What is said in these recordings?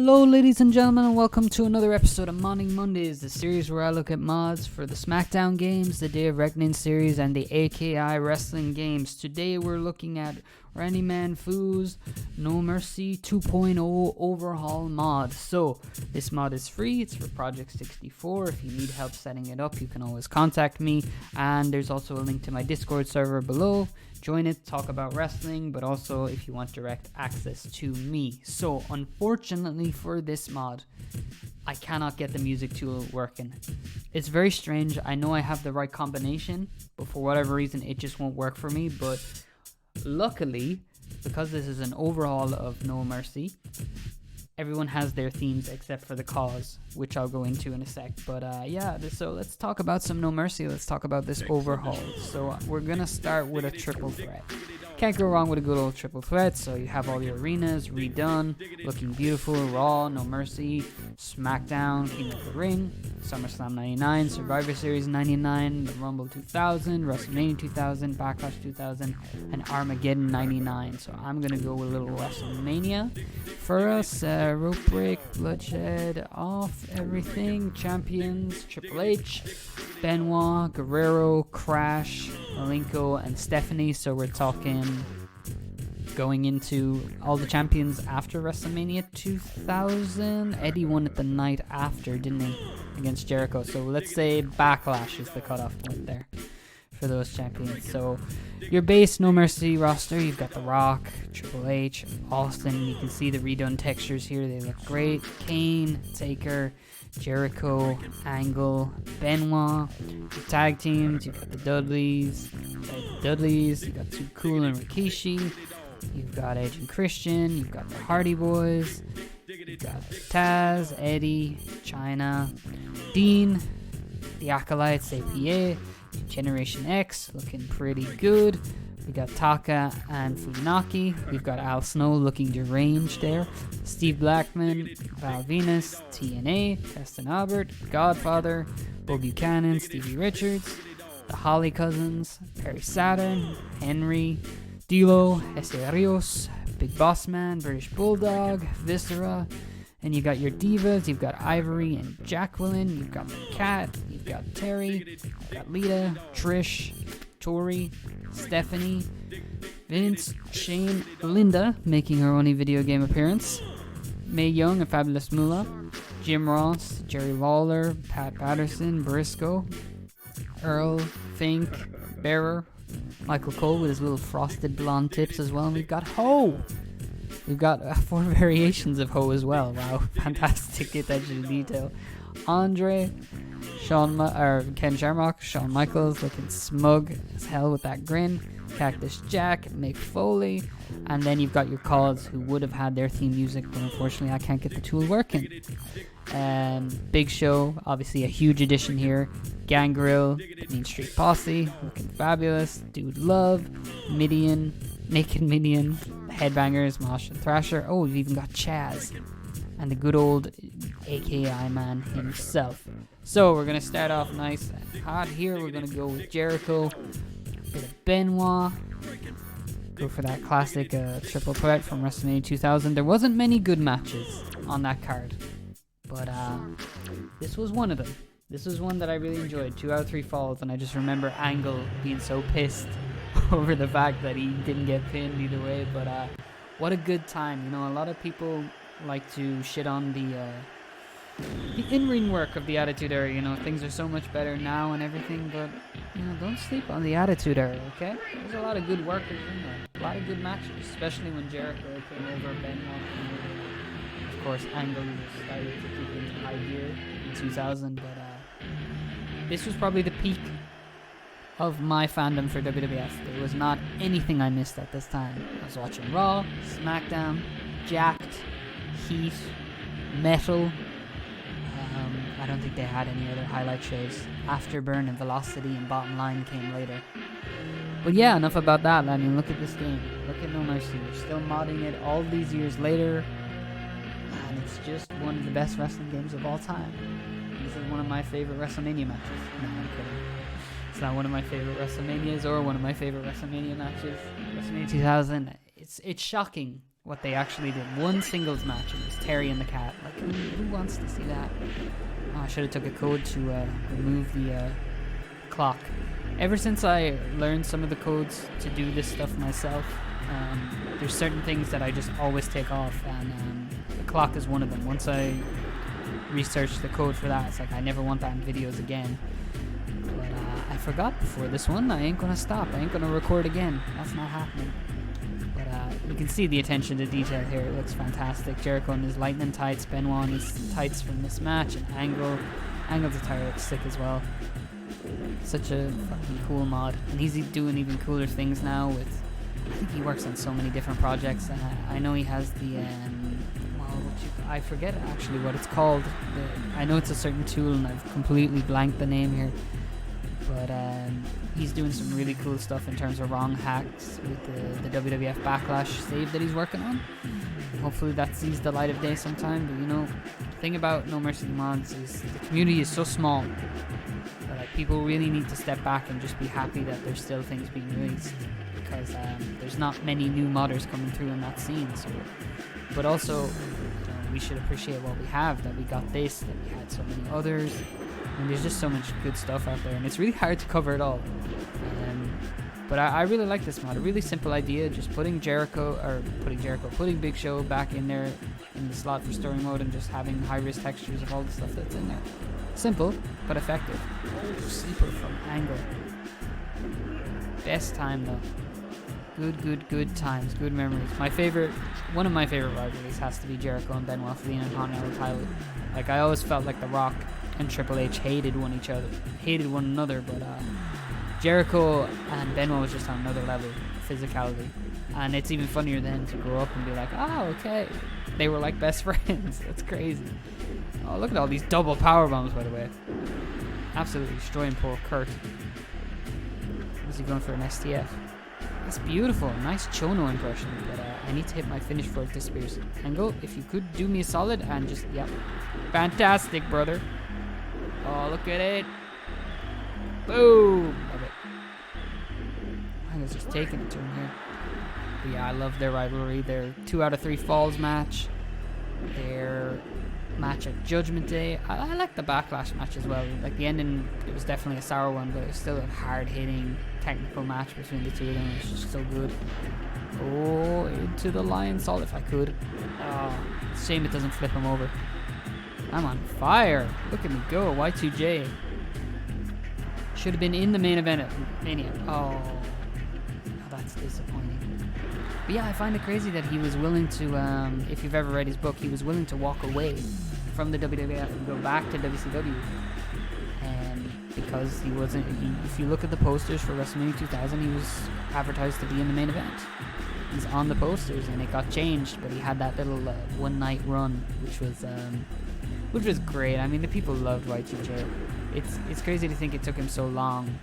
Hello ladies and gentlemen, and welcome to another episode of Modding Mondays, the series where I look at mods for the SmackDown games, the Day of Reckoning series, and the AKI wrestling games. Today we're looking at RandyManFoo's No Mercy 2.0 Overhaul mod. So, this mod is free, it's for Project 64. If you need help setting it up, you can always contact me, and there's also a link to my Discord server below. Join it, talk about wrestling, but also if you want direct access to me. So, unfortunately for this mod, I cannot get the music tool working. It's very strange. I know I have the right combination, but for whatever reason, it just won't work for me. But luckily, because this is an overhaul of No Mercy, everyone has their themes except for the cause, which I'll go into in a sec. But so let's talk about some No Mercy. Let's talk about this overhaul. So we're gonna start with a triple threat. Can't go wrong with a good old triple threat. So you have all your arenas redone, looking beautiful. Raw, No Mercy, SmackDown, King of the Ring, SummerSlam 99, Survivor Series 99, the Rumble 2000, WrestleMania 2000, Backlash 2000, and Armageddon 99. So I'm gonna go with a little WrestleMania for us. Rope break, bloodshed, off everything, champions, Triple H, Benoit, Guerrero, Crash, Malenko, and Stephanie. So we're talking going into all the champions after WrestleMania 2000. Eddie won it the night after, didn't he, against Jericho? So let's say Backlash is the cutoff point there for those champions. So your base No Mercy roster, you've got The Rock, Triple H, Austin. You can see the redone textures here, they look great. Kane, Taker, Jericho, Angle, Benoit. Your tag teams, you've got the Dudleys, you've got Too Cool and Rikishi, you've got Edge and Christian, you've got the Hardy Boys, you've got Taz, Eddie, China, Dean, the Acolytes, APA, Generation X, looking pretty good. We got Taka and Funaki. We've got Al Snow looking deranged there. Steve Blackman, Val Venus, TNA, Preston Albert, Godfather, Bo Buchanan, Stevie Richards, the Holly Cousins, Perry Saturn, Henry, D'Lo, Ese Rios, Big Boss Man, British Bulldog, Viscera. And you got your divas, you've got Ivory and Jacqueline, you've got the Cat, you've got Terry, you've got Lita, Trish, Tori, Stephanie, Vince, Shane, Linda, making her only video game appearance, Mae Young and Fabulous Moolah, Jim Ross, Jerry Lawler, Pat Patterson, Briscoe, Earl, Fink, Bearer, Michael Cole with his little frosted blonde tips as well, and we've got Ho! We've got 4 variations of Ho as well. Wow, fantastic attention to detail. Andre, Ken Shamrock, Shawn Michaels looking smug as hell with that grin. Cactus Jack, Mick Foley, and then you've got your cause who would have had their theme music, but unfortunately I can't get the tool working. Big Show, obviously a huge addition here. Gangrel, Mean Street Posse, looking fabulous. Dude Love, Midian, Naked Midian, Headbangers, Mosh and Thrasher. Oh, we've even got Chaz and the good old AKI man himself. So we're going to start off nice and hot here. We're going to go with Jericho, a bit of Benoit, go for that classic triple threat from WrestleMania 2000. There wasn't many good matches on that card, but this was one of them. This was one that I really enjoyed. 2 out of 3 falls, and I just remember Angle being so pissed over the fact that he didn't get pinned either way. But what a good time. You know, a lot of people like to shit on the in-ring work of the Attitude Era. You know, things are so much better now and everything, but, you know, don't sleep on the Attitude Era, okay? There's a lot of good workers in there. A lot of good matches, especially when Jericho came over, Benoit came over. Of course, Angle started to keep into high gear in 2000, but this was probably the peak of my fandom for WWF. There was not anything I missed at this time. I was watching Raw, SmackDown, Jacked, Heat, Metal. I don't think they had any other highlight shows. Afterburn and Velocity and Bottom Line came later. But yeah, enough about that. I mean, look at this game. Look at No Mercy. We're still modding it all these years later. And it's just one of the best wrestling games of all time. This is one of my favorite WrestleMania matches. No, I'm kidding. It's not one of my favorite WrestleManias or one of my favorite WrestleMania matches. WrestleMania 2000, it's shocking what they actually did. One singles match, and it was Terry and the Cat. Like, who wants to see that? Oh, I should have took a code to remove the clock. Ever since I learned some of the codes to do this stuff myself, there's certain things that I just always take off, and the clock is one of them. Once I researched the code for that, it's like I never want that in videos again. But I forgot before this one. I ain't gonna stop. I ain't gonna record again. That's not happening. But you can see the attention to detail here. It looks fantastic. Jericho in his lightning tights, Benoit in his tights from this match, and Angle's attire looks sick as well. Such a fucking cool mod, and he's doing even cooler things now with, I think he works on so many different projects. I know he has the I forget actually what it's called. I know it's a certain tool, and I've completely blanked the name here, but he's doing some really cool stuff in terms of wrong hacks with the WWF Backlash save that he's working on. Hopefully that sees the light of day sometime. But you know, the thing about No Mercy mods is the community is so small that like people really need to step back and just be happy that there's still things being released, because there's not many new modders coming through in that scene. So, but also, we should appreciate what we have, that we got this, that we had so many others, and there's just so much good stuff out there, and it's really hard to cover it all. But I really like this mod. A really simple idea, just putting Big Show back in there in the slot for story mode, and just having high-res textures of all the stuff that's in there. Simple, but effective. Oh, sleeper from Angle. Best time though. Good times, good memories. One of my favorite rivalries has to be Jericho and Benoit for the Intercontinental title. Like, I always felt like The Rock and Triple H hated one another, but Jericho and Benoit was just on another level, physicality. And it's even funnier then to grow up and be like, oh, okay, they were like best friends. That's crazy. Oh, look at all these double power bombs, by the way. Absolutely destroying poor Kurt. Was he going for an STF? That's beautiful. Nice Chono impression, but I need to hit my finish before it disappears. Angle, if you could do me a solid and just, yep. Fantastic, brother. Oh, look at it. Boom. Love it. Angle's just taking it to him here. But yeah, I love their rivalry. Their 2 out of 3 falls match. Their match at Judgment Day. I like the Backlash match as well. Like, the ending, it was definitely a sour one, but it was still a hard-hitting technical match between the two of them. It's just so good. Oh, into the lion salt if I could. Oh, shame it doesn't flip him over. I'm on fire. Look at me go. Y2J. Should have been in the main event at Mania. Oh, that's disappointing. But yeah, I find it crazy that he was willing to, if you've ever read his book, he was willing to walk away from the WWF and go back to WCW. Because he wasn't, if you look at the posters for WrestleMania 2000, he was advertised to be in the main event. He's on the posters, and it got changed, but he had that little one-night run, which was great. I mean, the people loved Y2J. It's crazy to think it took him so long,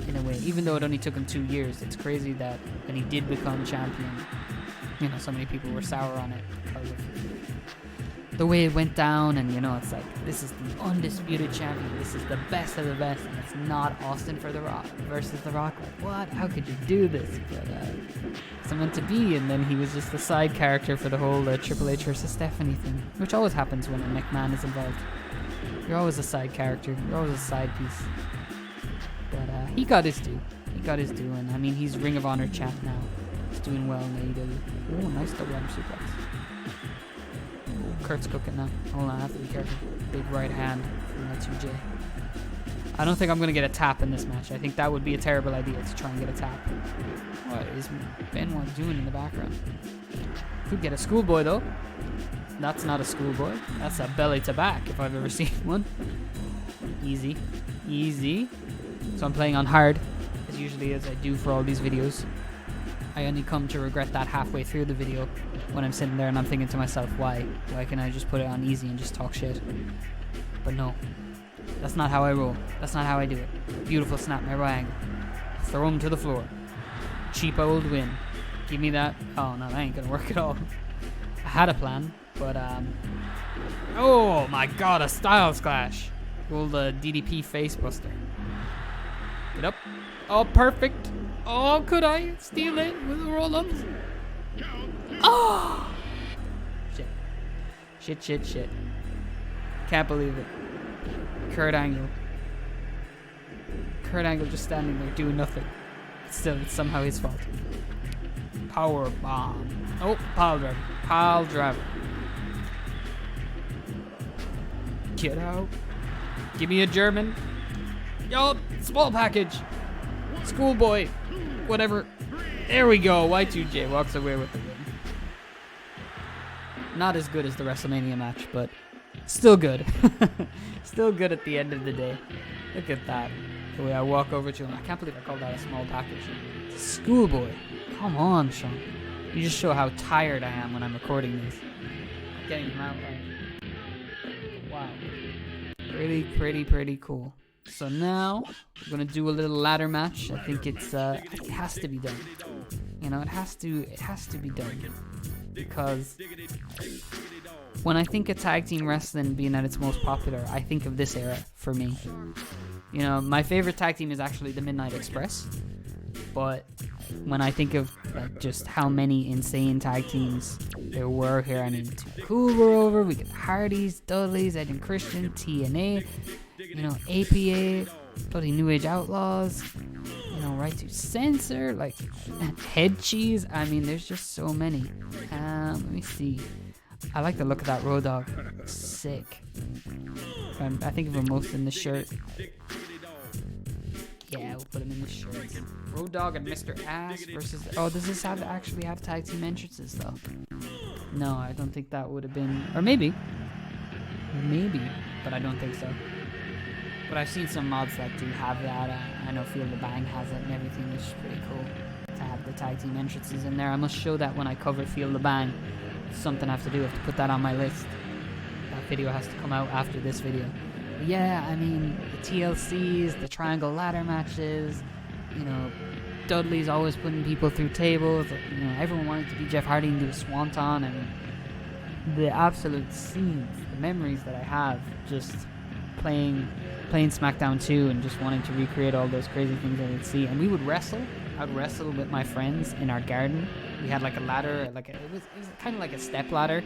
in a way. Even though it only took him 2 years, it's crazy that when he did become champion, you know, so many people were sour on it because of the way it went down. And, you know, it's like, this is the undisputed champion. This is the best of the best, and it's not Austin for The Rock versus The Rock. Like, what? How could you do this? But it's meant to be. And then he was just the side character for the whole Triple H versus Stephanie thing, which always happens when a McMahon is involved. You're always a side character. You're always a side piece. But he got his due. And I mean, he's Ring of Honor champ now. He's doing well in AEW. Oh, nice double arm suplex. Oh, Kurt's cooking now. Hold on, I have to be careful. Big right hand from Y2J. I don't think I'm going to get a tap in this match. I think that would be a terrible idea, to try and get a tap. What is Benoit doing in the background? Could get a schoolboy, though. That's not a schoolboy. That's a belly to back, if I've ever seen one. Easy. So I'm playing on hard, as usually as I do for all these videos. I only come to regret that halfway through the video, when I'm sitting there and I'm thinking to myself, why can I just put it on easy and just talk shit? But no, that's not how I roll. That's not how I do it. Beautiful snap, my right angle. Throw him to the floor. Cheap old win. Give me that. Oh no, that ain't gonna work at all. I had a plan, but oh my god, a Styles Clash. Old DDP facebuster. Get up. Oh, perfect. Oh, could I steal it with the roll-ups? Oh! Shit. Can't believe it. Kurt Angle just standing there doing nothing. Still, it's somehow his fault. Power bomb. Oh, pile driver. Get out. Give me a German. Yo, small package. Schoolboy. Whatever. There we go. Y2J walks away with the win. Not as good as the WrestleMania match, but still good. Still good at the end of the day. Look at that. The way I walk over to him. I can't believe I called that a small package. It's a Schoolboy. Come on, Sean. You just show how tired I am when I'm recording this. Getting him out right. Wow. Really pretty cool. So now we're gonna do a little ladder match. I think it has to be done. You know, it has to be done, because when I think of tag team wrestling being at its most popular, I think of this era for me. You know, my favorite tag team is actually the Midnight Express, but when I think of like just how many insane tag teams there were here, I mean, Too Cool were over. We got Hardys, Dudleys, Ed and Christian, TNA, you know, APA, bloody New Age Outlaws, you know, Right to Censor, like Head Cheese. I mean, there's just so many. Let me see. I like the look of that Road Dogg. Sick. I think of him most in the shirt. Yeah, we'll put him in the shirt. Road Dogg and Mr. Ass versus... Oh, does this actually have tag team entrances, though? No, I don't think that would have been... Or maybe. Maybe, but I don't think so. But I've seen some mods that do have that. I know Feel the Bang has it and everything, which is pretty cool to have the tag team entrances in there. I must show that when I cover Feel the Bang. It's something I have to do. I have to put that on my list. That video has to come out after this video. But yeah, I mean, the TLCs, the triangle ladder matches, you know, Dudley's always putting people through tables. You know, everyone wanted to be Jeff Hardy and do a swanton. I mean, the absolute scenes, the memories that I have just playing SmackDown 2 and just wanting to recreate all those crazy things I would see. And we would wrestle. I'd wrestle with my friends in our garden. We had like a ladder, it was kind of like a step ladder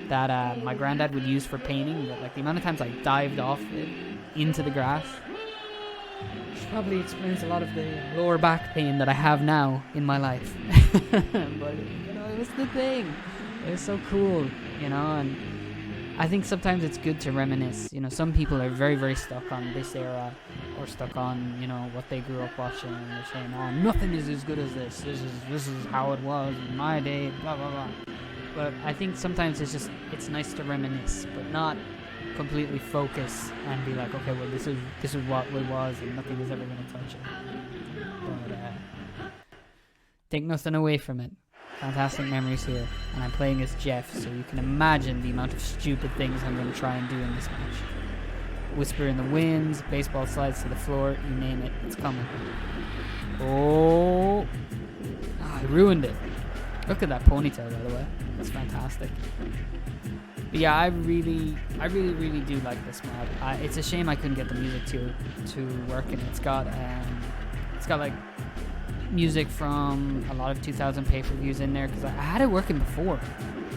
that my granddad would use for painting. But like the amount of times I dived off it into the grass, which probably explains a lot of the lower back pain that I have now in my life. But you know, it was the thing. It was so cool, you know. And I think sometimes it's good to reminisce. You know, some people are very, very stuck on this era, or stuck on, you know, what they grew up watching, and they're saying, "Oh, nothing is as good as this. This is how it was in my day." Blah blah blah. But I think sometimes it's nice to reminisce, but not completely focus and be like, okay, well, this is what it was, and nothing is ever going to touch it. But take nothing away from it. Fantastic memories here, and I'm playing as Jeff, so you can imagine the amount of stupid things I'm going to try and do in this match. Whisper in the winds, baseball slides to the floor, you name it, it's coming. Oh, I ruined it. Look at that ponytail, by the way. That's fantastic. But yeah, I really do like this mod. It's a shame I couldn't get the music to work, and it's got like music from a lot of 2000 pay-per-views in there, because I had it working before.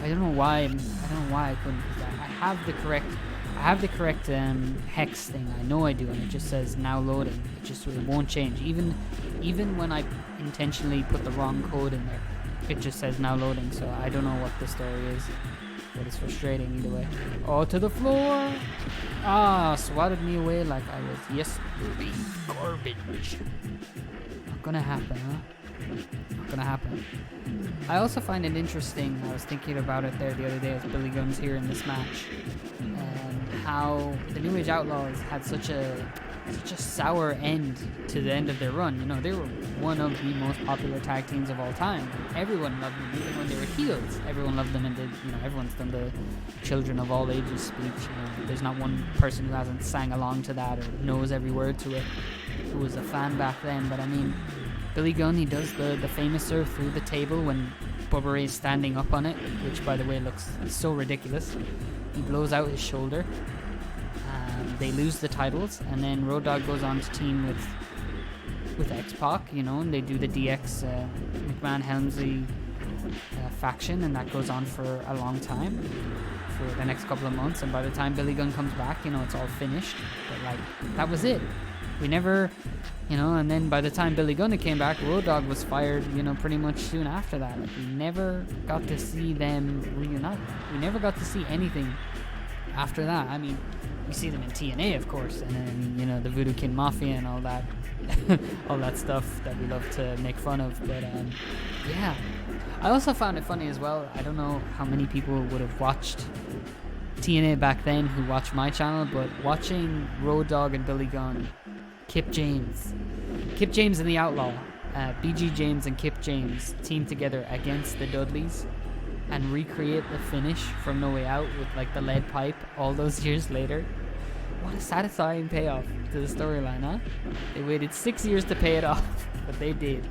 I don't know why I couldn't. I have the correct hex thing. I know I do, and it just says now loading. It won't change. Even when I intentionally put the wrong code in there, it just says now loading. So I don't know what the story is, but it's frustrating either way. Oh, to the floor! Swatted me away like I was yesterday garbage. Not gonna happen, huh? Not gonna happen. I also find it interesting, I was thinking about it there the other day as Billy Gunn's here in this match, and how the New Age Outlaws had such a sour end to the end of their run. You know, they were one of the most popular tag teams of all time. Everyone loved them, even when they were heels. Everyone loved them, and everyone's done the Children of All Ages speech. You know, there's not one person who hasn't sang along to that or knows every word to it, who was a fan back then. But I mean, Billy Gunn, he does the famous serve through the table when Bubba Ray's standing up on it, which by the way looks so ridiculous. He blows out his shoulder. They lose the titles, and then Road Dogg goes on to team with X-Pac, you know, and they do the DX McMahon Helmsley faction, and that goes on for a long time. for the next couple of months, and by the time Billy Gunn comes back, you know, it's all finished. But like, that was it. We never, you know, and then by the time Billy Gunn came back, Road Dogg was fired, you know, pretty much soon after that. Like, we never got to see them reunite. We never got to see anything after that. I mean, we see them in TNA, of course, and then, you know, the Voodoo Kin Mafia and all that, all that stuff that we love to make fun of. But yeah, I also found it funny as well. I don't know how many people would have watched TNA back then who watched my channel, but watching Road Dogg and Billy Gunn, Kip James and the Outlaw, BG James and Kip James team together against the Dudleys and recreate the finish from No Way Out with like the lead pipe all those years later. What a satisfying payoff to the storyline, huh? They waited 6 years to pay it off, but they did.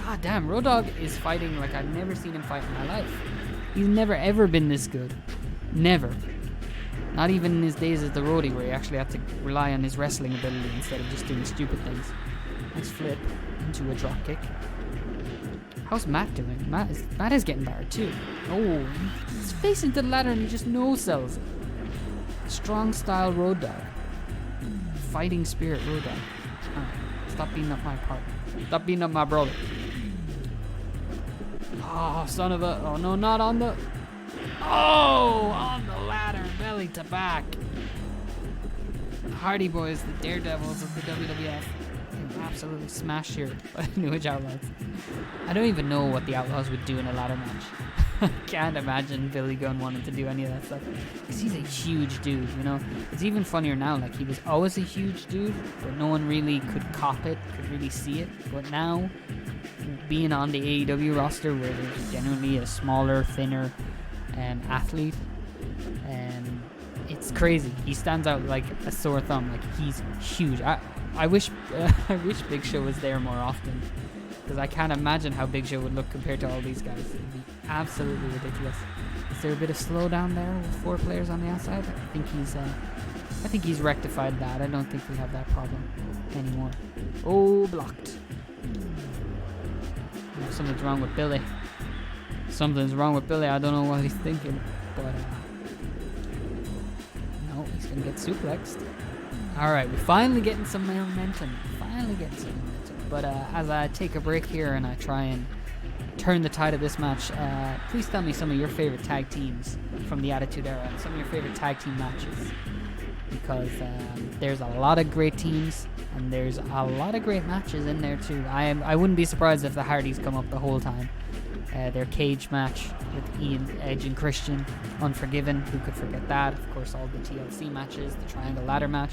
God damn, Road Dogg is fighting like I've never seen him fight in my life. He's never ever been this good. Never. Not even in his days as the roadie, where he actually had to rely on his wrestling ability instead of just doing stupid things. Nice flip into a drop kick. How's Matt doing? Matt is getting barred too. Oh, he's facing the ladder and he just no-sells it. Strong style Road Dogg. Fighting spirit Road Dogg. Alright, stop beating up my partner. Stop beating up my brother. Oh, son of a... Oh, no, not on the... Oh, on the ladder, belly to back. The Hardy Boys, the daredevils of the WWF. Absolutely smashed here by the New Age Outlaws. I don't even know what the Outlaws would do in a ladder match. I can't imagine Billy Gunn wanting to do any of that stuff, because he's a huge dude, you know. It's even funnier now, like he was always a huge dude, but no one really could cop it, could really see it. But now, being on the AEW roster where there's generally a smaller, thinner athlete, it's crazy. He stands out like a sore thumb. Like, he's huge. I wish Big Show was there more often, because I can't imagine how Big Show would look compared to all these guys. It'd be absolutely ridiculous. Is there a bit of slowdown there with 4 players on the outside? I think he's rectified that. I don't think we have that problem anymore. Oh, blocked. Something's wrong with Billy. Something's wrong with Billy. I don't know what he's thinking, but no, he's gonna get suplexed. Alright, we're finally getting some momentum. But as I take a break here and I try and turn the tide of this match, please tell me some of your favorite tag teams from the Attitude Era and some of your favorite tag team matches. Because there's a lot of great teams and there's a lot of great matches in there too. I wouldn't be surprised if the Hardys come up the whole time. Their cage match with Ian, Edge, and Christian, Unforgiven, who could forget that? Of course, all the TLC matches, the Triangle Ladder match.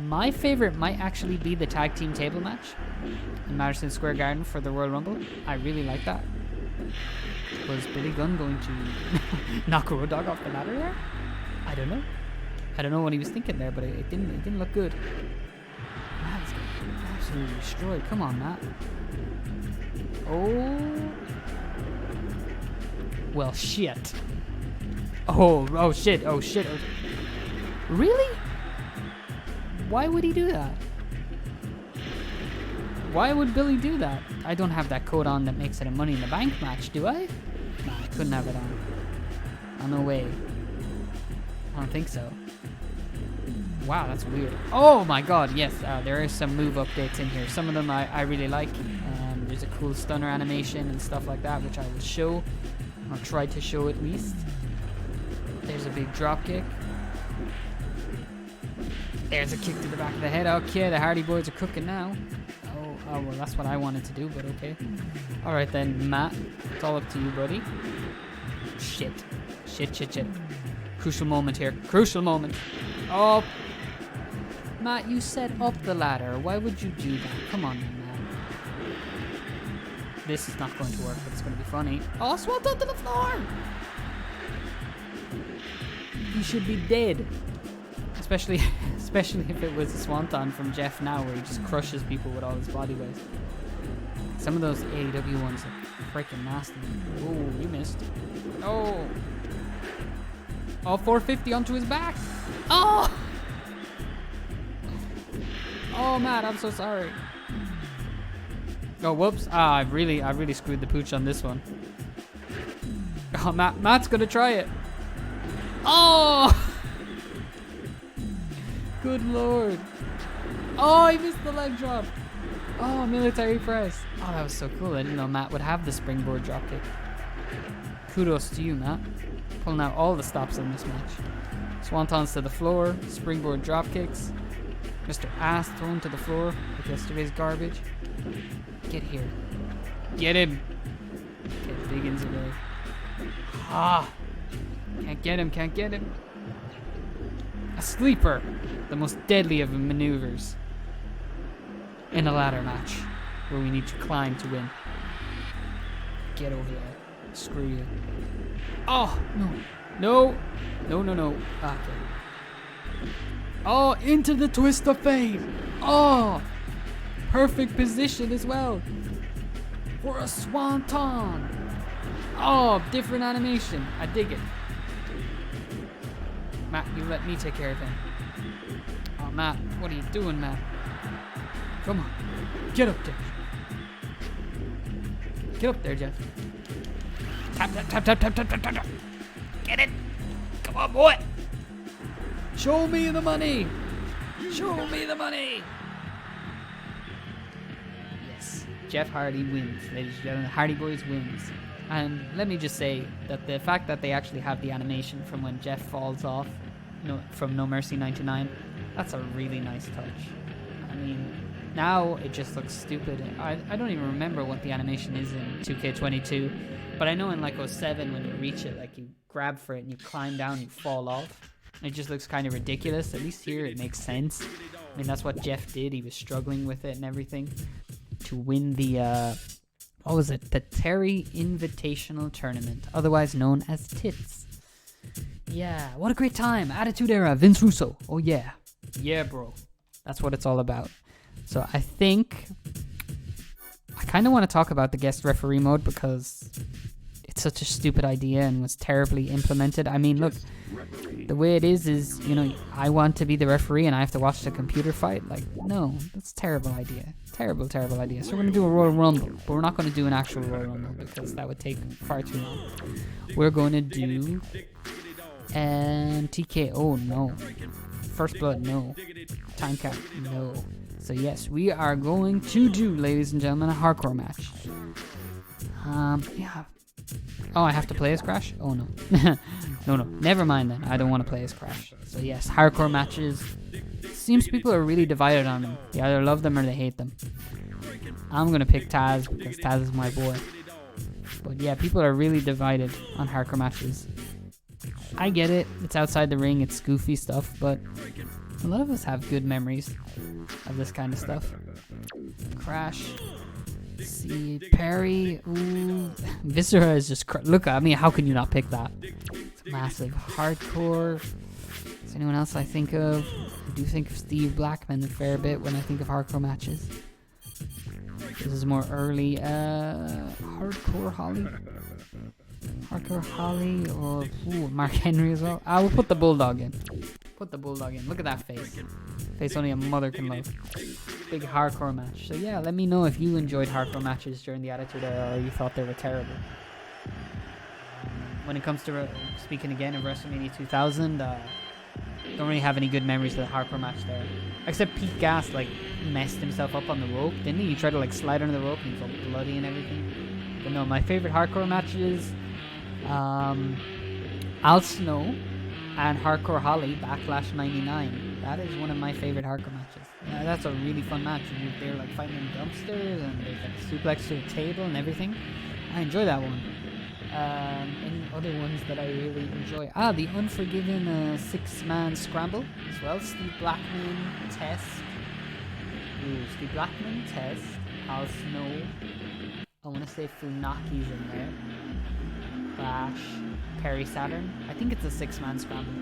My favorite might actually be the tag team table match in Madison Square Garden for the Royal Rumble. I really like that. Was Billy Gunn going to knock Road Dogg off the ladder there? I don't know. I don't know what he was thinking there, but it didn't look good. Matt's getting absolutely destroyed. Come on, Matt. Oh. Well, shit. Oh, shit. Really? Why would he do that? Why would Billy do that? I don't have that code on that makes it a Money in the Bank match, do I? Nah, I couldn't have it on. Oh, no way. I don't think so. Wow, that's weird. Oh my god, yes, there are some move updates in here. Some of them I really like. There's a cool stunner animation and stuff like that, which I will show, or try to show at least. There's a big drop kick. There's a kick to the back of the head. Okay, the Hardy Boys are cooking now. Oh, well, that's what I wanted to do, but okay. Alright then, Matt, it's all up to you, buddy. Shit. Crucial moment here. Crucial moment. Oh, Matt, you set up the ladder. Why would you do that? Come on, Matt. This is not going to work, but it's going to be funny. Oh, swapped onto the floor! He should be dead. Especially if it was a swanton from Jeff Now, where he just crushes people with all his body weight. Some of those AEW ones are freaking nasty. Oh, you missed. Oh, 450 onto his back. Oh, Matt, I'm so sorry. Oh, whoops. I really screwed the pooch on this one. Oh, Matt's gonna try it. Oh! Good lord. Oh, he missed the leg drop. Oh, military press. Oh, that was so cool. I didn't know Matt would have the springboard dropkick. Kudos to you, Matt. Pulling out all the stops in this match. Swantons to the floor, springboard dropkicks. Mr. Ass thrown to the floor with yesterday's garbage. Get here. Get him. Get Biggins away. Ah. Can't get him, can't get him. A sleeper. The most deadly of maneuvers. In a ladder match. Where we need to climb to win. Get over there. Screw you. Oh, no. No. No, no, no. Okay. Oh, into the twist of fate. Oh. Perfect position as well. For a swanton. Oh, different animation. I dig it. Matt, you let me take care of him. Oh, Matt, what are you doing, Matt? Come on. Get up there. Get up there, Jeff. Tap, tap, tap, tap, tap, tap, tap, tap. Get it. Come on, boy. Show me the money. Show me the money. Yes. Jeff Hardy wins, ladies and gentlemen. Hardy Boys wins. And let me just say that the fact that they actually have the animation from when Jeff falls off from No Mercy 99, that's a really nice touch. I mean, now it just looks stupid. I don't even remember what the animation is in 2K22, but I know in like 07 when you reach it, like you grab for it and you climb down, you fall off. It just looks kind of ridiculous. At least here it makes sense. I mean, that's what Jeff did. He was struggling with it and everything to win the what was it? The Terry Invitational Tournament, otherwise known as TITS. Yeah, what a great time. Attitude Era, Vince Russo. Oh yeah. Yeah, bro. That's what it's all about. So I think I kind of want to talk about the guest referee mode because it's such a stupid idea and was terribly implemented. I mean, look, the way it is, you know, I want to be the referee and I have to watch the computer fight. Like, no, that's a terrible idea. Terrible, terrible idea. So we're going to do a Royal Rumble, but we're not going to do an actual Royal Rumble because that would take far too long. We're going to do TKO, no. First Blood, no. Time Count, no. So yes, we are going to do, ladies and gentlemen, a hardcore match. Yeah. Oh, I have to play as Crash? Oh, no. No. Never mind then. I don't want to play as Crash. So yes, hardcore matches. Seems people are really divided on them. They either love them or they hate them. I'm going to pick Taz because Taz is my boy. But yeah, people are really divided on hardcore matches. I get it. It's outside the ring. It's goofy stuff. But a lot of us have good memories of this kind of stuff. Crash. See, Perry. Ooh. Viscera is just... Look, I mean, how can you not pick that? It's massive. Hardcore. Is anyone else I think of? I do think of Steve Blackman a fair bit when I think of hardcore matches. This is more early. Hardcore Holly. Hardcore Holly or Mark Henry as well. I will put the Bulldog in. Put the Bulldog in. Look at that face. Face only a mother can love. Big hardcore match. So yeah, let me know if you enjoyed hardcore matches during the Attitude Era or you thought they were terrible. When it comes to speaking again of WrestleMania 2000, don't really have any good memories of the hardcore match there. Except Pete Gas like messed himself up on the rope, didn't he? He tried to like slide under the rope and he was all bloody and everything. But no, my favorite hardcore matches, Al Snow and Hardcore Holly Backlash 99. That is one of my favorite hardcore matches. Yeah, that's a really fun match. They're like fighting in dumpsters and there's like suplex to a table and everything. I enjoy that one. Any other ones that I really enjoy? The Unforgiven 6-man scramble as well. Steve Blackman, Test. Steve Blackman, Test. Al Snow. I want to say Funaki's in there. Flash. Perry Saturn. I think it's a 6-man scramble.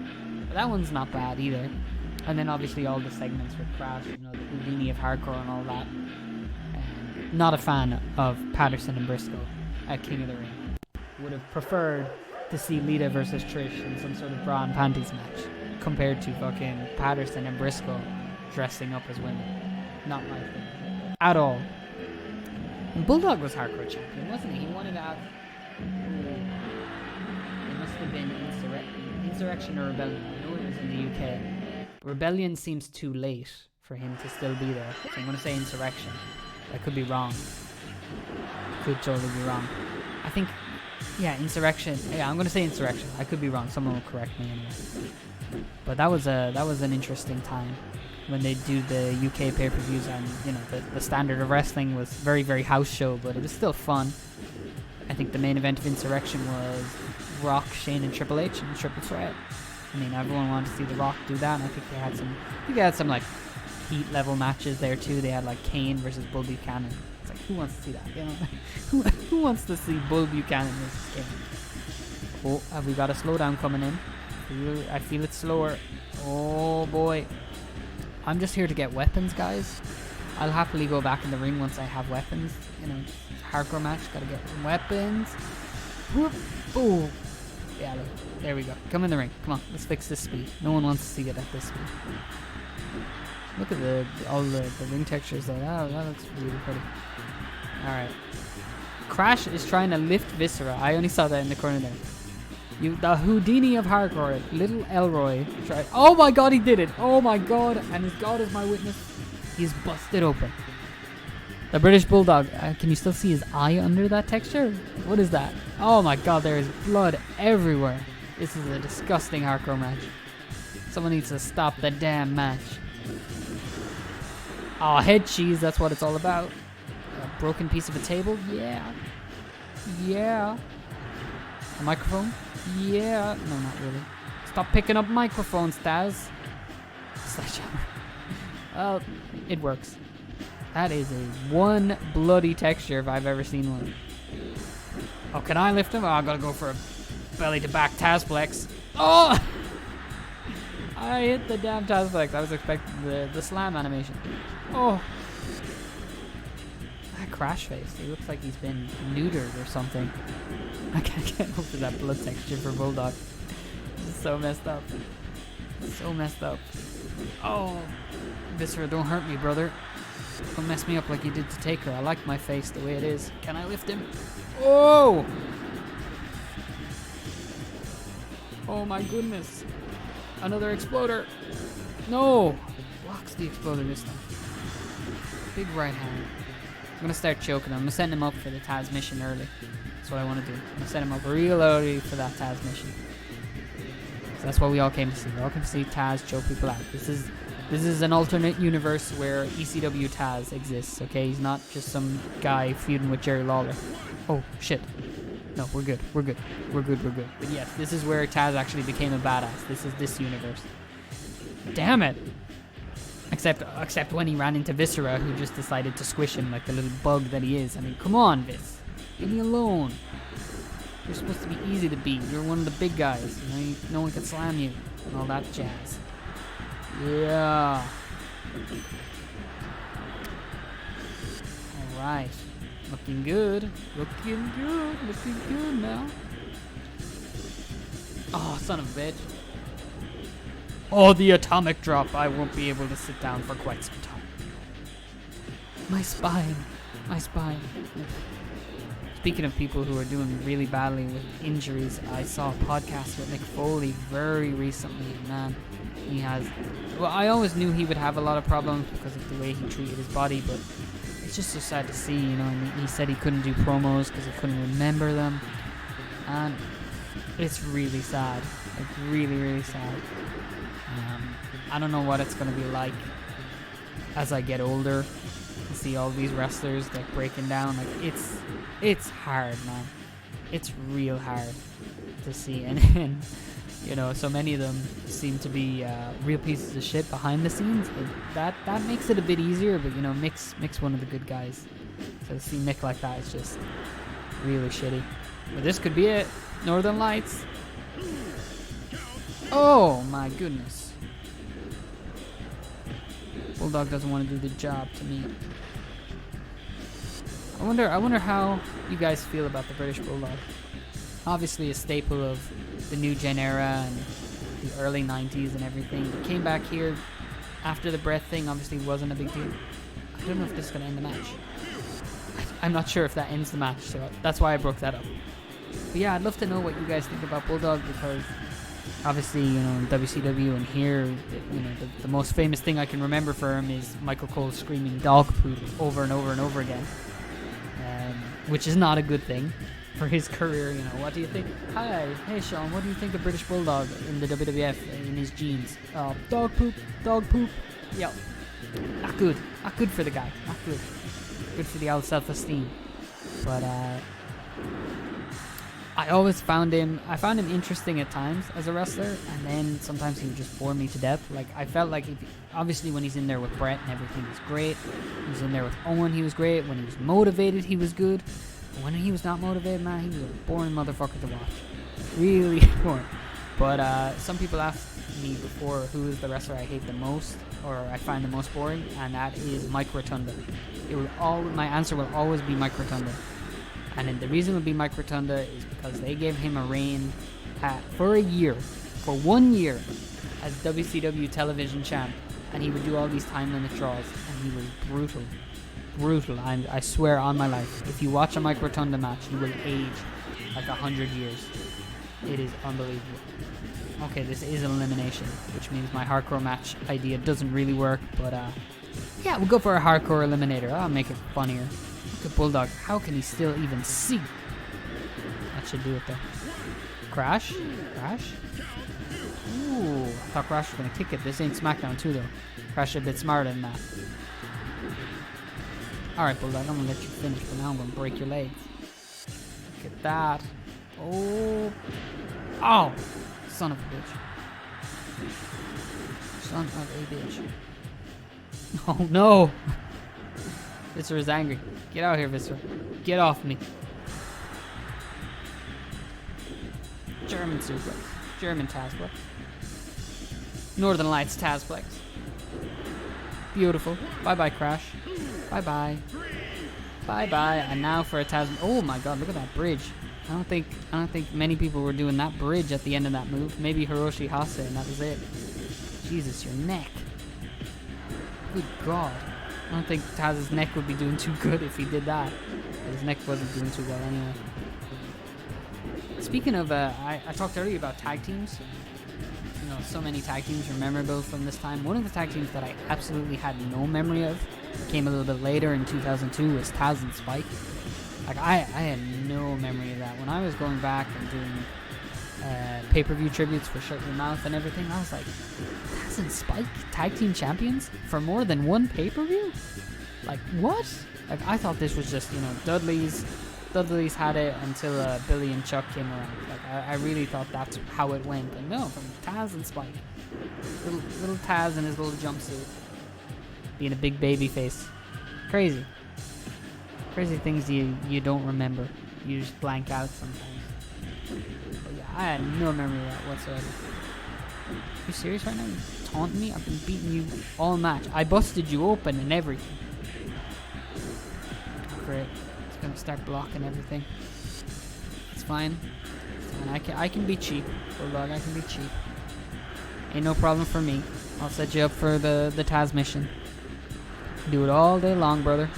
But that one's not bad either. And then obviously all the segments with Crash, you know, the Houdini of hardcore and all that. Not a fan of Patterson and Briscoe at King of the Ring. Would have preferred to see Lita versus Trish in some sort of bra and panties match compared to fucking Patterson and Briscoe dressing up as women. Not my thing at all. And Bulldog was hardcore champion, wasn't he? He wanted to have... It must have been Insurrection or Rebellion? I know it was in the UK. Rebellion seems too late for him to still be there. So I'm going to say Insurrection. I could be wrong. Could totally be wrong. I think, yeah, Insurrection. Yeah, I'm going to say Insurrection. I could be wrong. Someone will correct me anyway. But that was an interesting time when they do the UK pay-per-views, and you know the standard of wrestling was very, very house show, but it was still fun. I think the main event of Insurrection was Rock, Shane, and Triple H in the Triple Threat. I mean, everyone wanted to see The Rock do that, and I think they had some like heat level matches there too. They had like Kane versus Bull Buchanan. It's like, who wants to see that? You know, who wants to see Bull Buchanan versus Kane? Oh, have we got a slowdown coming in? I feel it slower. Oh boy. I'm just here to get weapons, guys. I'll happily go back in the ring once I have weapons. You know, hardcore match, gotta get some weapons. Whoop. Oh. Yeah, look. There we go. Come in the ring. Come on, let's fix this speed. No one wants to see it at this speed. Look at all the ring textures though. That looks really pretty. Alright. Crash is trying to lift Viscera. I only saw that in the corner there. The Houdini of hardcore, little Elroy tried. Oh my god, he did it! Oh my god, and his god is my witness. He's busted open. The British Bulldog. Can you still see his eye under that texture? What is that? Oh my god, there is blood everywhere. This is a disgusting hardcore match. Someone needs to stop the damn match. Oh, head cheese, that's what it's all about. A broken piece of a table? Yeah. Yeah. A microphone? Yeah. No, not really. Stop picking up microphones, Taz. Sledgehammer. Well, it works. That is a one bloody texture if I've ever seen one. Oh, can I lift him? Oh, I gotta go for a belly to back Tazplex. Oh! I hit the damn Tazplex. I was expecting the slam animation. Oh! That crash face. He looks like he's been neutered or something. I can't get over that blood texture for Bulldog. This is so messed up. So messed up. Oh! Viscera, don't hurt me, brother. Don't mess me up like you did to Taker. I like my face the way it is. Can I lift him? Oh! Oh my goodness. Another exploder. No! Blocks the exploder this time. Big right hand. I'm going to start choking him. I'm going to send him up for the Taz mission early. That's what I want to do. I'm going to send him up real early for that Taz mission. So that's what we all came to see. We all came to see Taz choke people out. This is an alternate universe where ECW Taz exists, okay? He's not just some guy feuding with Jerry Lawler. Oh, shit. No, we're good. We're good. We're good. We're good. But yes, this is where Taz actually became a badass. This is this universe. Damn it. Except when he ran into Viscera, who just decided to squish him like the little bug that he is. I mean, come on, Vis. Leave me alone. You're supposed to be easy to beat. You're one of the big guys. You know, no one can slam you and all that jazz. Yeah. Alright. Looking good. Looking good. Looking good now. Oh, son of a bitch. Oh, the atomic drop. I won't be able to sit down for quite some time. My spine. My spine. Speaking of people who are doing really badly with injuries, I saw a podcast with Mick Foley very recently. Man, he has... Well, I always knew he would have a lot of problems because of the way he treated his body, but it's just so sad to see, you know. And he said he couldn't do promos because he couldn't remember them. And it's really sad. Like, really, really sad. I don't know what it's going to be like as I get older and see all these wrestlers like breaking down. Like, it's hard, man. It's real hard to see. And you know, so many of them seem to be real pieces of shit behind the scenes. That makes it a bit easier, but you know, Mick's one of the good guys. So to see Mick like that is just really shitty. But this could be it. Northern Lights. Oh my goodness. Bulldog doesn't want to do the job to me. I wonder how you guys feel about the British Bulldog. Obviously a staple of the New Gen era and the early 90s and everything. But came back here after the breath thing obviously wasn't a big deal. I don't know if this is going to end the match. I'm not sure if that ends the match, so that's why I broke that up. But yeah, I'd love to know what you guys think about Bulldog, because Obviously, you know, in WCW and here, you know, the most famous thing I can remember for him is Michael Cole screaming dog poop over and over and over again, which is not a good thing for his career. You know, what do you think? Hi, hey Sean, what do you think of British Bulldog in the WWF in his jeans? Dog poop, dog poop. Yo, not good for the guy, not good. Good for the old self-esteem. But I always found him interesting at times as a wrestler, and then sometimes he would just bore me to death. Like, I felt like, obviously when he's in there with Brett and everything, he's great. He was in there with Owen, he was great. When he was motivated, he was good. But when he was not motivated, man, he was a boring motherfucker to watch. Really boring. But some people asked me before who is the wrestler I hate the most, or I find the most boring, and that is Mike Rotunda. My answer will always be Mike Rotunda. And then the reason it would be Mike Rotunda is because they gave him a reign for 1 year, as WCW television champ, and he would do all these time limit draws, and he was brutal. I swear on my life, if you watch a Mike Rotunda match, you will age like 100 years. It is unbelievable. Okay, this is an elimination, which means my hardcore match idea doesn't really work, but yeah, we'll go for a hardcore eliminator. I'll make it funnier. Look at Bulldog. How can he still even see? That should do it though. Crash? Ooh, I thought Crash was going to kick it. This ain't SmackDown 2 though. Crash is a bit smarter than that. Alright, Bulldog, I'm going to let you finish, but now I'm going to break your legs. Look at that. Oh! Son of a bitch. Son of a bitch. Oh no! Viscera is angry. Get out of here, Viscera. Get off me. German suplex. German Tazplex. Northern Lights Tazplex. Beautiful. Bye-bye, Crash. Bye-bye. Bye-bye. And now for a Taz. Oh my god, look at that bridge. I don't think many people were doing that bridge at the end of that move. Maybe Hiroshi Hase, and that was it. Jesus, your neck. Good god. I don't think Taz's neck would be doing too good if he did that. But his neck wasn't doing too well anyway. Speaking of, I talked earlier about tag teams. You know, so many tag teams are memorable from this time. One of the tag teams that I absolutely had no memory of, came a little bit later in 2002, was Taz and Spike. Like, I had no memory of that. When I was going back and doing pay-per-view tributes for Shut Your Mouth and everything, I was like, Taz and Spike, tag team champions for more than one pay-per-view? Like, what? Like, I thought this was just, you know, Dudley's had it until Billy and Chuck came around. Like, I really thought that's how it went. And no, from Taz and Spike. Little Taz in his little jumpsuit. Being a big baby face. Crazy. Crazy things you don't remember. You just blank out sometimes. But yeah, I had no memory of that whatsoever. Are you serious right now? You taunting me? I've been beating you all match. I busted you open and everything. Great. It's gonna start blocking everything. It's fine. I can be cheap. Bulldog, I can be cheap. Ain't no problem for me. I'll set you up for the Taz mission. Do it all day long, brother.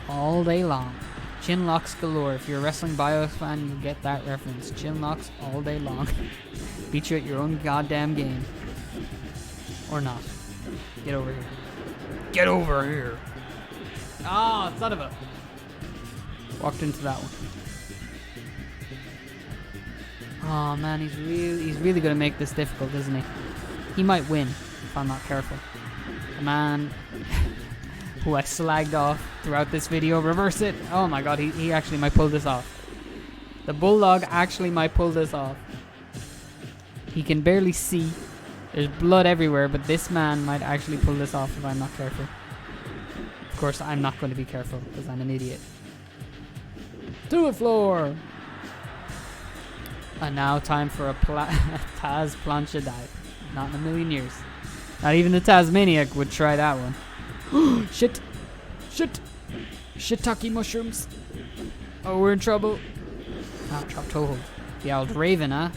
All day long. Chin locks galore. If you're a Wrestling Bios fan, you get that reference. Chin locks all day long. Beat you at your own goddamn game. Or not. Get over here. Get over here. Ah, son of a... Walked into that one. Oh man, he's really gonna make this difficult, isn't he? He might win if I'm not careful. The man who I slagged off throughout this video, reverse it. Oh my god, he actually might pull this off. The Bulldog actually might pull this off. He can barely see. There's blood everywhere, but this man might actually pull this off if I'm not careful. Of course, I'm not going to be careful because I'm an idiot. To the floor! And now time for a Taz plancha dive. Not in a million years. Not even the Tasmaniac would try that one. Shit! Shit! Shiitake mushrooms! Oh, we're in trouble. Ah, drop toe hold. The old Raven, huh?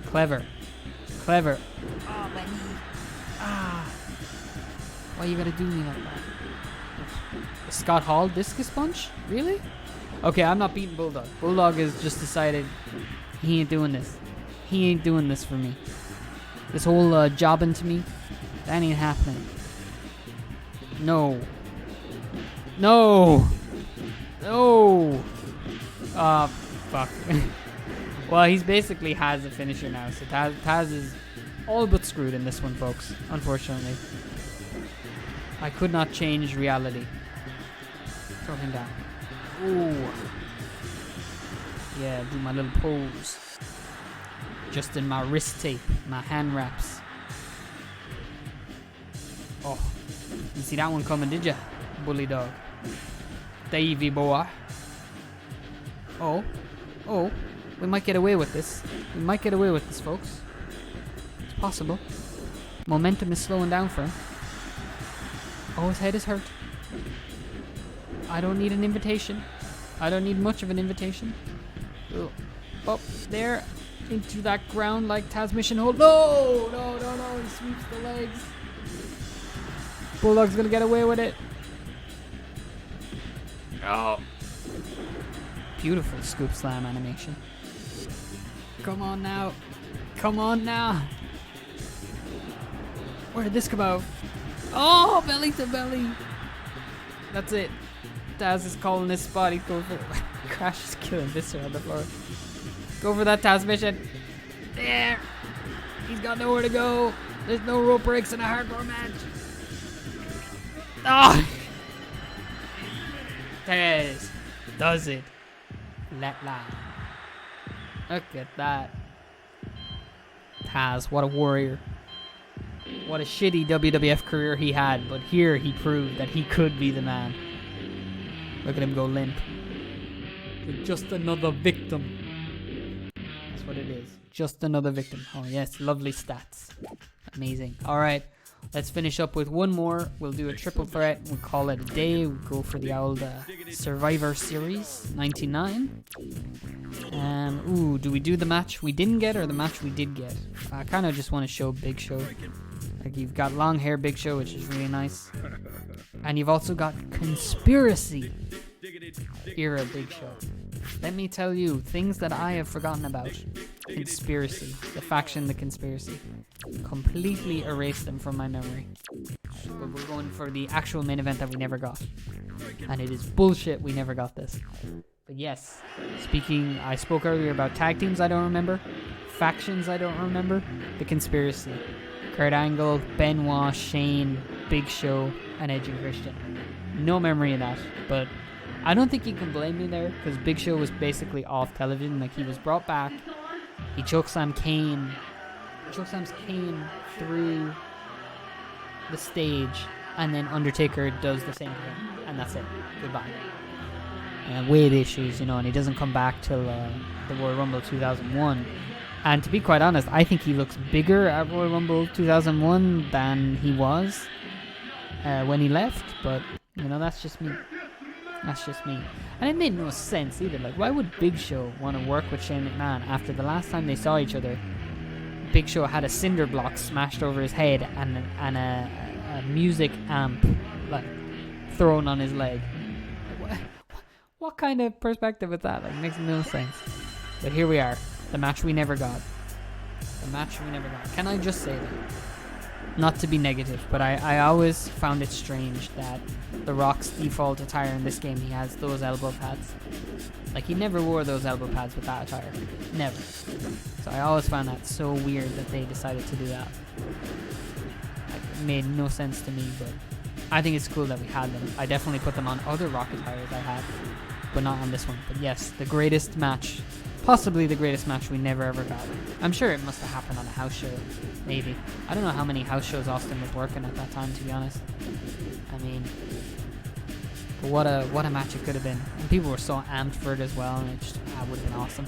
Clever. Clever. Oh, my knee. Ah. Why you gotta do me like that? Scott Hall discus punch? Really? Okay, I'm not beating Bulldog. Bulldog has just decided he ain't doing this. He ain't doing this for me. This whole jobbing to me, that ain't happening. No. No. No. Fuck. Well, he's basically has a finisher now, so Taz is all but screwed in this one, folks. Unfortunately. I could not change reality. Throw him down. Ooh. Yeah, do my little pose. Just in my wrist tape, my hand wraps. Oh, you see that one coming, did ya? Bully dog. Davey boy. Oh, we might get away with this. We might get away with this, folks. It's possible. Momentum is slowing down for him. Oh, his head is hurt. I don't need an invitation. I don't need much of an invitation. Oh, up there. Into that ground like Taz mission hold. No! He sweeps the legs. Bulldog's gonna get away with it. Oh. Beautiful scoop slam animation. Come on now. Come on now. Where did this come out? Oh, belly to belly. That's it. Taz is calling this spot. He's going for Crash is killing Visser on the floor. Go for that Taz mission. There. He's got nowhere to go. There's no rope breaks in a hardcore match. Oh. Taz does it. Flatline. Look at that. Taz, what a warrior. What a shitty WWF career he had, but here he proved that he could be the man. Look at him go limp. You're just another victim. That's what it is. Just another victim. Oh yes, lovely stats. Amazing. Alright, let's finish up with one more. We'll do a triple threat. We'll call it a day. We'll go for the old Survivor Series 99. Ooh, do we do the match we didn't get or the match we did get? I kind of just want to show Big Show. Like, you've got long hair Big Show, which is really nice. And you've also got Conspiracy era Big Show. Let me tell you, things that I have forgotten about. Conspiracy. The faction, the Conspiracy. Completely erased them from my memory. But we're going for the actual main event that we never got. And it is bullshit we never got this. But yes, I spoke earlier about tag teams I don't remember. Factions I don't remember. The Conspiracy. Kurt Angle, Benoit, Shane, Big Show, and Edge and Christian. No memory of that, but I don't think you can blame me there, because Big Show was basically off television. Like, he was brought back, he chokeslammed Kane, through the stage, and then Undertaker does the same thing, and that's it. Goodbye. And weight issues, and he doesn't come back till the Royal Rumble 2001. And to be quite honest, I think he looks bigger at Royal Rumble 2001 than he was when he left. But, that's just me. That's just me. And it made no sense either. Like, why would Big Show want to work with Shane McMahon after the last time they saw each other? Big Show had a cinder block smashed over his head and a music amp thrown on his leg. What kind of perspective is that? Like, it makes no sense. But here we are. The match we never got. Can I just say that? Not to be negative, but I always found it strange that The Rock's default attire in this game, he has those elbow pads. Like, he never wore those elbow pads with that attire. Never. So I always found that so weird that they decided to do that. Like, it made no sense to me, but I think it's cool that we had them. I definitely put them on other Rock attires I had, but not on this one. But yes, the greatest match. Possibly the greatest match we never ever got. I'm sure it must have happened on a house show, maybe. I don't know how many house shows Austin was working at that time, to be honest. I mean, but what a match it could have been. And people were so amped for it as well, and it just would have been awesome.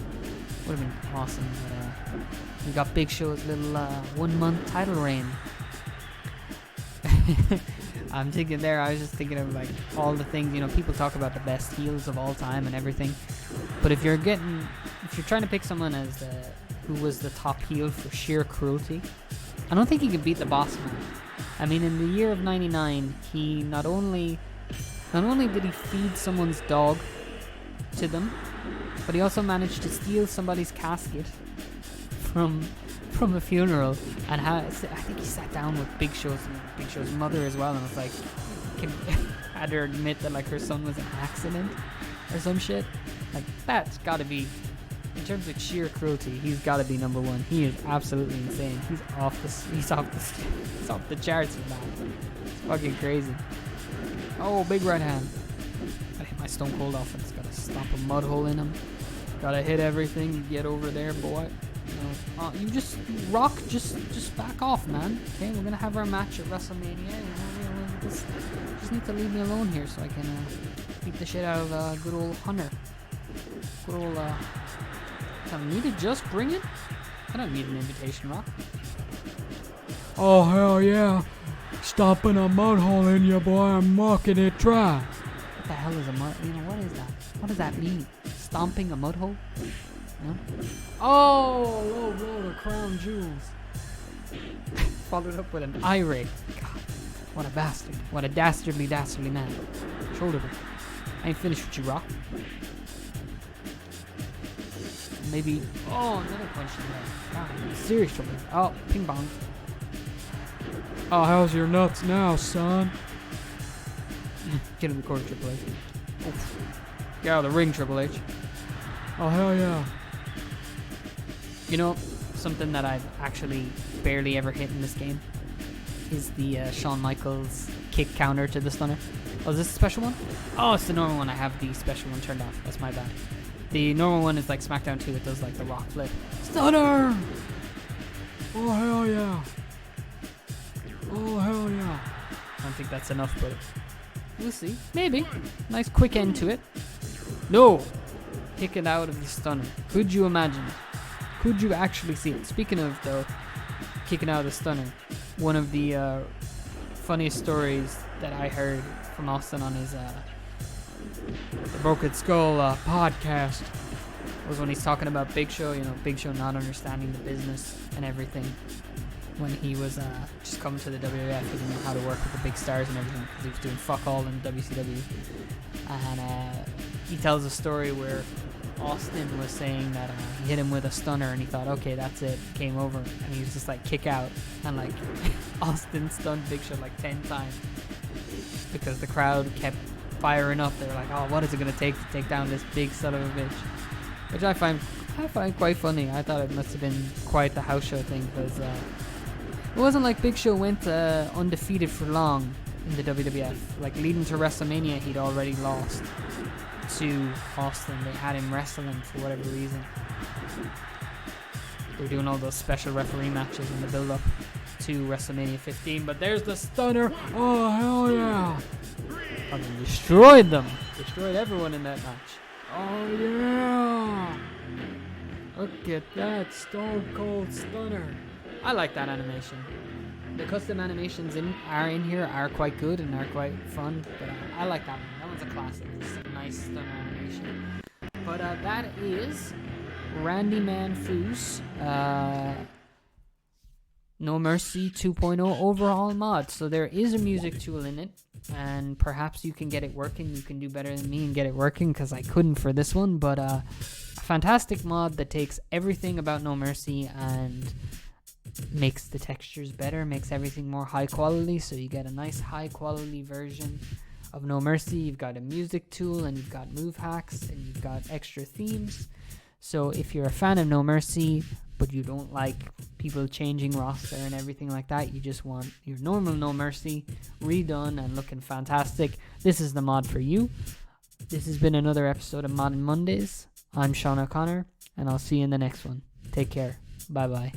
Would have been awesome. But, we got Big Show's little 1 month title reign. I'm thinking there, I was just thinking of like all the things, people talk about the best heels of all time and everything. But if you're trying to pick someone as who was the top heel for sheer cruelty, I don't think he could beat the Boss Man. I mean, in the year of 99, he not only did he feed someone's dog to them, but he also managed to steal somebody's casket, from a funeral, and I think he sat down with Big Show's mother as well, and was like, had her admit that like her son was an accident or some shit. Like, that's gotta be, in terms of sheer cruelty, he's gotta be number one. He is absolutely insane. He's off the charts with that. It's fucking crazy. Oh, big right hand. I hit my Stone Cold offense. Gotta stomp a mud hole in him. Gotta hit everything. You get over there, boy. You just rock. Just back off, man. Okay, we're gonna have our match at WrestleMania. Just need to leave me alone here so I can beat the shit out of good old Hunter. Good old. Tell me to just bring it. I don't need an invitation, Rock. Oh, hell yeah. Stomping a mud hole in you, boy. I'm marking it dry. What the hell is a mud? What is that? What does that mean? Stomping a mud hole? No? Oh, low blow to crown jewels. Followed up with an eye rape. God, what a bastard. What a dastardly man. Shoulder break. I ain't finished with you, Rock. Maybe. Oh, another punch in the head. God, serious trouble. Oh, ping pong. Oh, how's your nuts now, son? Get in the corner, Triple H. Oof. Get out of the ring, Triple H. Oh, hell yeah. You know, something that I've actually barely ever hit in this game is the Shawn Michaels kick counter to the stunner. Oh, is this a special one? Oh, it's the normal one. I have the special one turned off. That's my bad. The normal one is like SmackDown 2. It does like the rock flip. Stunner! Oh, hell yeah. Oh, hell yeah. I don't think that's enough, but we'll see. Maybe. Nice quick end to it. No! Kick it out of the stunner. Could you imagine it? Could you actually see it? Speaking of, though, kicking out of the stunner, one of the funniest stories that I heard from Austin on his the Broken Skull podcast was when he's talking about Big Show, Big Show not understanding the business and everything. When he was just coming to the WWF, he didn't know how to work with the big stars and everything because he was doing fuck all in WCW. And he tells a story where Austin was saying that he hit him with a stunner and he thought, okay, that's it, game over. And he was just like, kick out. And like, Austin stunned Big Show like 10 times because the crowd kept firing up. They were like, oh, what is it going to take down this big son of a bitch? Which I find quite funny. I thought it must have been quite the house show thing because it wasn't like Big Show went undefeated for long in the WWF. Like, leading to WrestleMania, he'd already lost to Austin. They had him wrestling for whatever reason. They were doing all those special referee matches in the build-up to WrestleMania 15. But there's the stunner. Oh, hell yeah. And destroyed them. Destroyed everyone in that match. Oh, yeah. Look at that Stone Cold Stunner. I like that animation. The custom animations in here are quite good and are quite fun, but I like that one. That one's a classic. It's a nice stunner animation. But that is RandyManFoo's No Mercy 2.0 Overhaul mod. So there is a music tool in it, and perhaps you can get it working. You can do better than me and get it working, because I couldn't for this one. But a fantastic mod that takes everything about No Mercy and makes the textures better, makes everything more high quality, so you get a nice high quality version of No Mercy. You've got a music tool, and you've got move hacks, and you've got extra themes. So if you're a fan of No Mercy, but you don't like people changing roster and everything like that, you just want your normal No Mercy redone and looking fantastic, this is the mod for you. This has been another episode of Modding Mondays. I'm Sean O'Connor, and I'll see you in the next one. Take care. Bye bye.